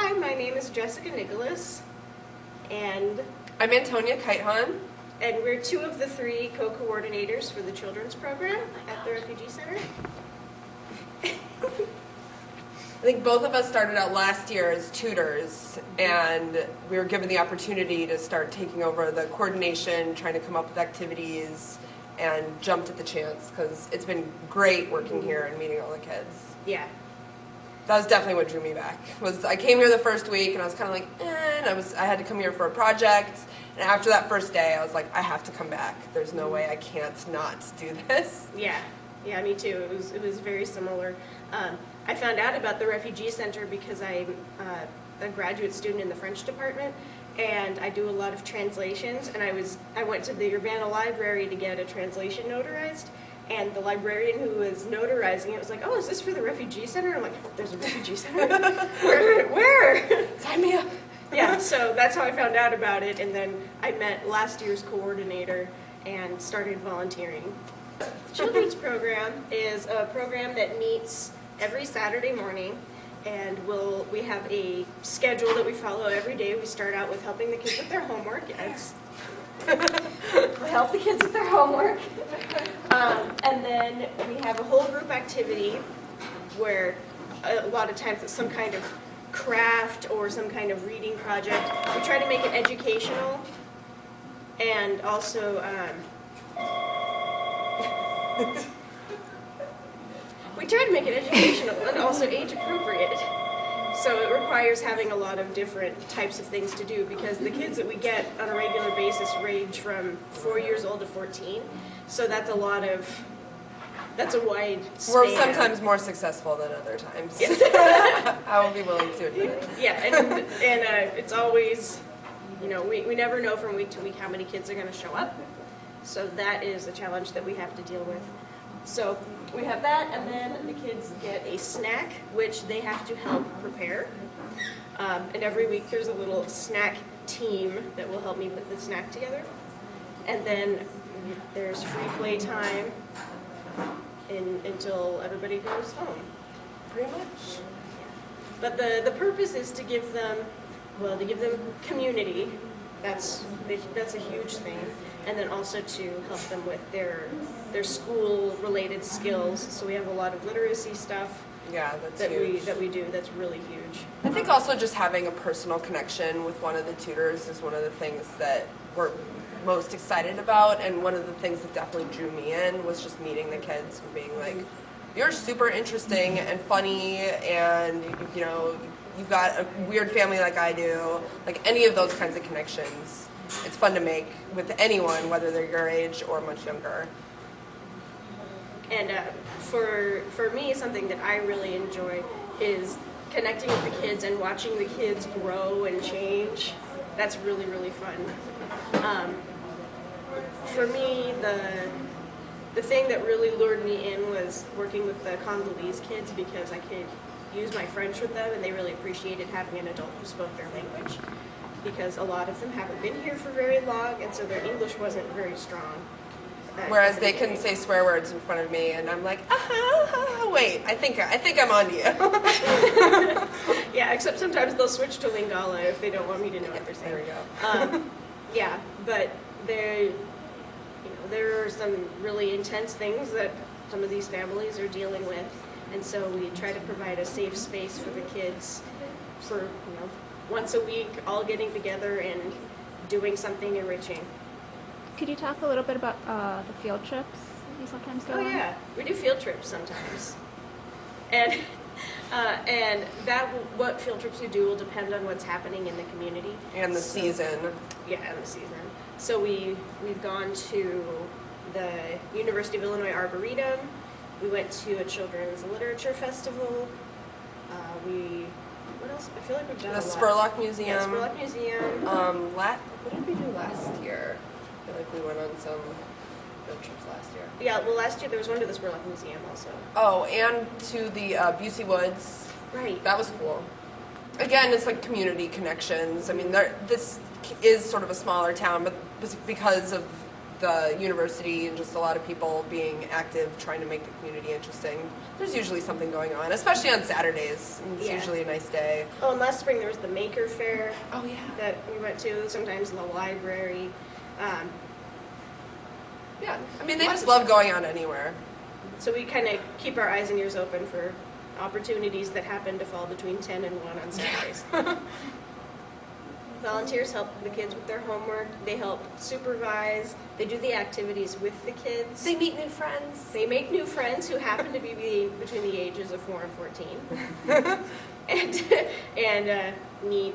Hi, my name is Jessica Nicholas, and I'm Antonia Kitehan. And we're two of the three co-coordinators for the children's program at the Refugee Center. I think both of us started out last year as tutors, and we were given the opportunity to start taking over the coordination, trying to come up with activities, and jumped at the chance because it's been great working here and meeting all the kids. Yeah. That was definitely what drew me back. Was I came here the first week and I was kind of like, and I had to come here for a project. And after that first day, I was like, I have to come back. There's no way I can't not do this. Yeah, me too. It was very similar. I found out about the Refugee Center because I'm a graduate student in the French department, and I do a lot of translations. And I went to the Urbana Library to get a translation notarized. And the librarian who was notarizing it was like, "Oh, is this for the Refugee Center?" I'm like, "There's a Refugee Center? Where? Sign me up." Yeah, so that's how I found out about it, and then I met last year's coordinator and started volunteering. The Children's Program is a program that meets every Saturday morning, and we have a schedule that we follow every day. We start out with helping the kids with their homework. Yes. We help the kids with their homework. And then we have a whole group activity where a lot of times it's some kind of craft or some kind of reading project. We try to make it educational and also and also age appropriate. So it requires having a lot of different types of things to do because the kids that we get on a regular basis range from 4 years old to 14. So that's a wide span. We're sometimes more successful than other times. Yes. I will be willing to admit it. Yeah, and it's always, we never know from week to week how many kids are going to show up. So that is a challenge that we have to deal with. So we have that, and then the kids get a snack, which they have to help prepare. And every week there's a little snack team that will help me put the snack together. And then there's free play time until everybody goes home. Pretty much. But the purpose is to give them community. That's a huge thing. And then also to help them with their school-related skills. So we have a lot of literacy stuff. Yeah, huge. that we do. That's really huge. I think also just having a personal connection with one of the tutors is one of the things that we're most excited about, and one of the things that definitely drew me in was just meeting the kids and being like, "You're super interesting and funny, and you've got a weird family like I do." Like any of those kinds of connections, it's fun to make with anyone, whether they're your age or much younger. And for me, something that I really enjoy is connecting with the kids and watching the kids grow and change. That's really, really fun. For me, the thing that really lured me in was working with the Congolese kids because I could use my French with them, and they really appreciated having an adult who spoke their language because a lot of them haven't been here for very long, and so their English wasn't very strong. Whereas they can say swear words in front of me, and I'm like, wait, I think I'm on to you. Yeah, except sometimes they'll switch to Lingala if they don't want me to know what they're saying. There we go. Yeah, but there are some really intense things that some of these families are dealing with, and so we try to provide a safe space for the kids for once a week, all getting together and doing something enriching. Could you talk a little bit about the field trips you sometimes go on? Oh yeah, we do field trips sometimes, and what field trips we do will depend on what's happening in the community And the season. Yeah, and the season. So we've gone to the University of Illinois Arboretum. We went to a children's literature festival. What else? I feel like we've done The a lot. Spurlock Museum. Yeah, Spurlock Museum. What did we do last year? I feel like we went on some field trips last year. Yeah, well, last year there was one to the Spurlock Museum also. Oh, and to the Busey Woods. Right. That was cool. Again, it's like community connections. I mean, this is sort of a smaller town, but because of the university and just a lot of people being active, trying to make the community interesting. There's usually something going on, especially on Saturdays. It's Yeah. usually a nice day. Oh, and last spring there was the Maker Fair Oh yeah. that we went to, sometimes in the library. Yeah. I mean, they Lots just of love stuff. going out anywhere. So we kind of keep our eyes and ears open for opportunities that happen to fall between 10 and 1 on Saturdays. Volunteers help the kids with their homework. They help supervise. They do the activities with the kids. They meet new friends. They make new friends who happen to be between the ages of 4 and 14, and meet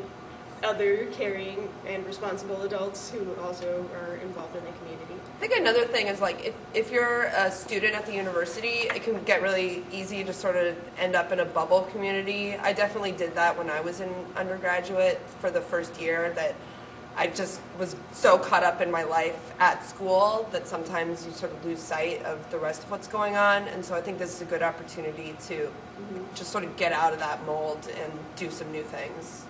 other caring and responsible adults who also are involved in the community. I think another thing is like if you're a student at the university, it can get really easy to sort of end up in a bubble community. I definitely did that when I was in undergraduate for the first year, that I just was so caught up in my life at school that sometimes you sort of lose sight of the rest of what's going on. And so I think this is a good opportunity to just sort of get out of that mold and do some new things.